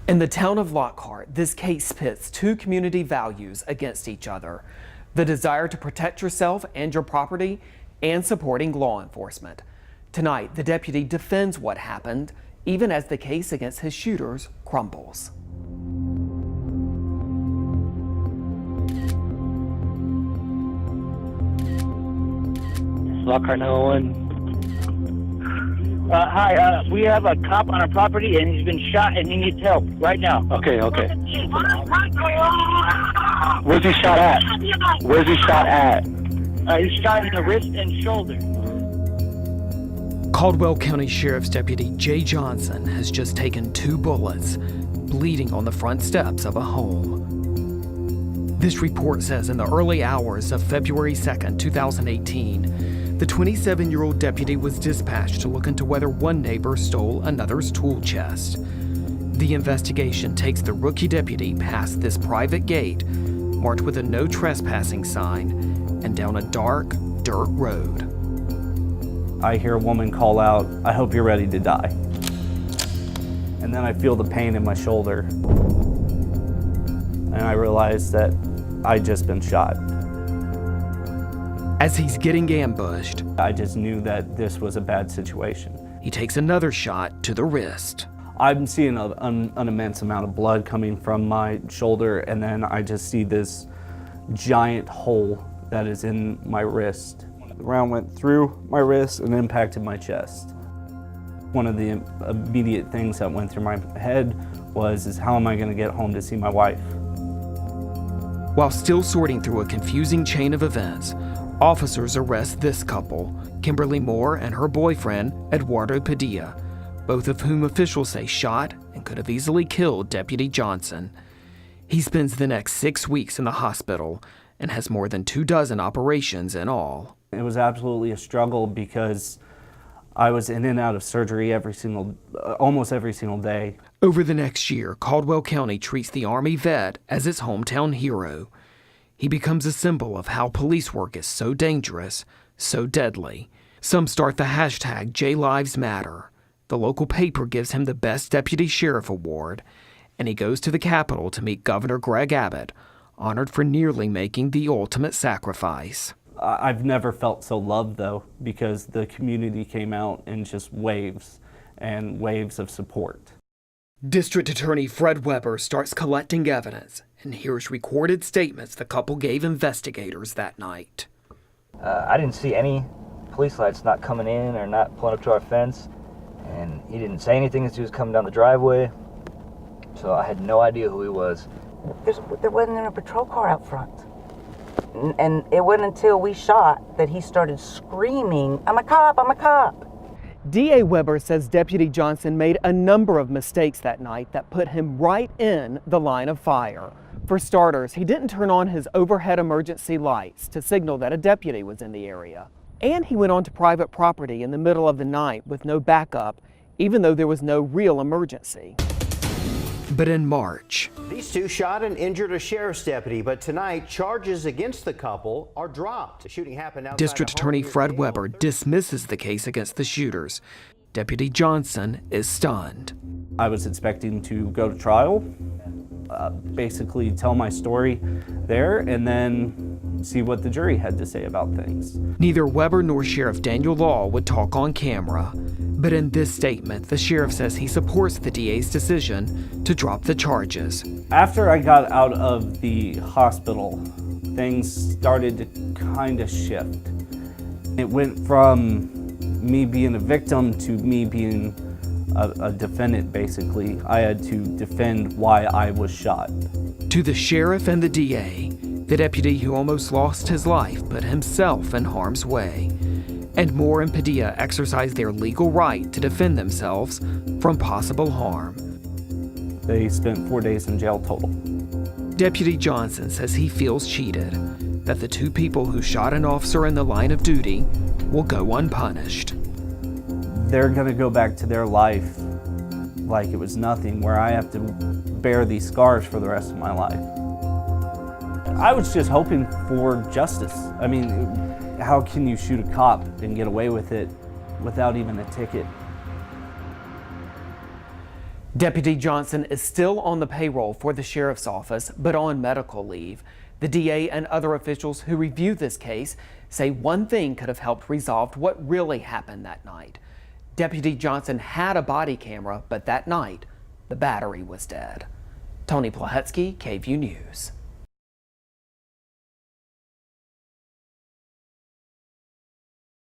In the town of Lockhart, this case pits two community values against each other: the desire to protect yourself and your property and supporting law enforcement. Tonight, the deputy defends what happened, even as the case against his shooters crumbles. Lockhart 911. Hi, we have a cop on our property and he's been shot and he needs help right now. Okay. Where's he shot at? He's shot in the wrist and shoulder. Caldwell County Sheriff's Deputy Jay Johnson has just taken 2 bullets, bleeding on the front steps of a home. This report says in the early hours of February 2nd, 2018, the 27-year-old deputy was dispatched to look into whether one neighbor stole another's tool chest. The investigation takes the rookie deputy past this private gate, marked with a no trespassing sign, and down a dark, dirt road. I hear a woman call out, "I hope you're ready to die." And then I feel the pain in my shoulder. And I realize that I'd just been shot. As he's getting ambushed, I just knew that this was a bad situation. he takes another shot to the wrist. I'm seeing an immense amount of blood coming from my shoulder, and then I just see this giant hole that is in my wrist. The round went through my wrist and impacted my chest. One of the immediate things that went through my head was how am I going to get home to see my wife? While still sorting through a confusing chain of events, officers arrest this couple, Kimberly Moore and her boyfriend, Eduardo Padilla, both of whom officials say shot and could have easily killed Deputy Johnson. He spends the next 6 weeks in the hospital and has more than 24 operations in all. It was absolutely a struggle because I was in and out of surgery almost every single day. Over the next year, Caldwell County treats the Army vet as its hometown hero. He becomes a symbol of how police work is so dangerous, so deadly. Some start the hashtag #JLivesMatter. The local paper gives him the Best Deputy Sheriff Award, and he goes to the Capitol to meet Governor Greg Abbott, honored for nearly making the ultimate sacrifice. I've never felt so loved, though, because the community came out in just waves and waves of support. District Attorney Fred Weber starts collecting evidence and hears recorded statements the couple gave investigators that night. I didn't see any police lights not coming in or not pulling up to our fence, and he didn't say anything as he was coming down the driveway, so I had no idea who he was. There wasn't even a patrol car out front. And it wasn't until we shot that he started screaming, "I'm a cop, I'm a cop." DA Weber says Deputy Johnson made a number of mistakes that night that put him right in the line of fire. For starters, he didn't turn on his overhead emergency lights to signal that a deputy was in the area. And he went onto private property in the middle of the night with no backup, even though there was no real emergency. But in March, these two shot and injured a sheriff's deputy, but tonight charges against the couple are dropped. The shooting happened outside District Attorney Fred Weber dismisses the case against the shooters. Deputy Johnson is stunned. I was expecting to go to trial, basically tell my story there, and then see what the jury had to say about things. Neither Weber nor Sheriff Daniel Law would talk on camera. But in this statement, the sheriff says he supports the DA's decision to drop the charges. After I got out of the hospital, things started to kind of shift. It went from me being a victim to me being a defendant, basically. I had to defend why I was shot. To the sheriff and the DA, the deputy who almost lost his life put himself in harm's way. And Moore and Padilla exercised their legal right to defend themselves from possible harm. They spent 4 days in jail total. Deputy Johnson says he feels cheated, that the two people who shot an officer in the line of duty will go unpunished. They're gonna go back to their life like it was nothing, where I have to bear these scars for the rest of my life. I was just hoping for justice. I mean, how can you shoot a cop and get away with it without even a ticket? Deputy Johnson is still on the payroll for the sheriff's office, but on medical leave. The DA and other officials who reviewed this case say one thing could have helped resolve what really happened that night. Deputy Johnson had a body camera, but that night, the battery was dead. Tony Plahetsky, KVUE News.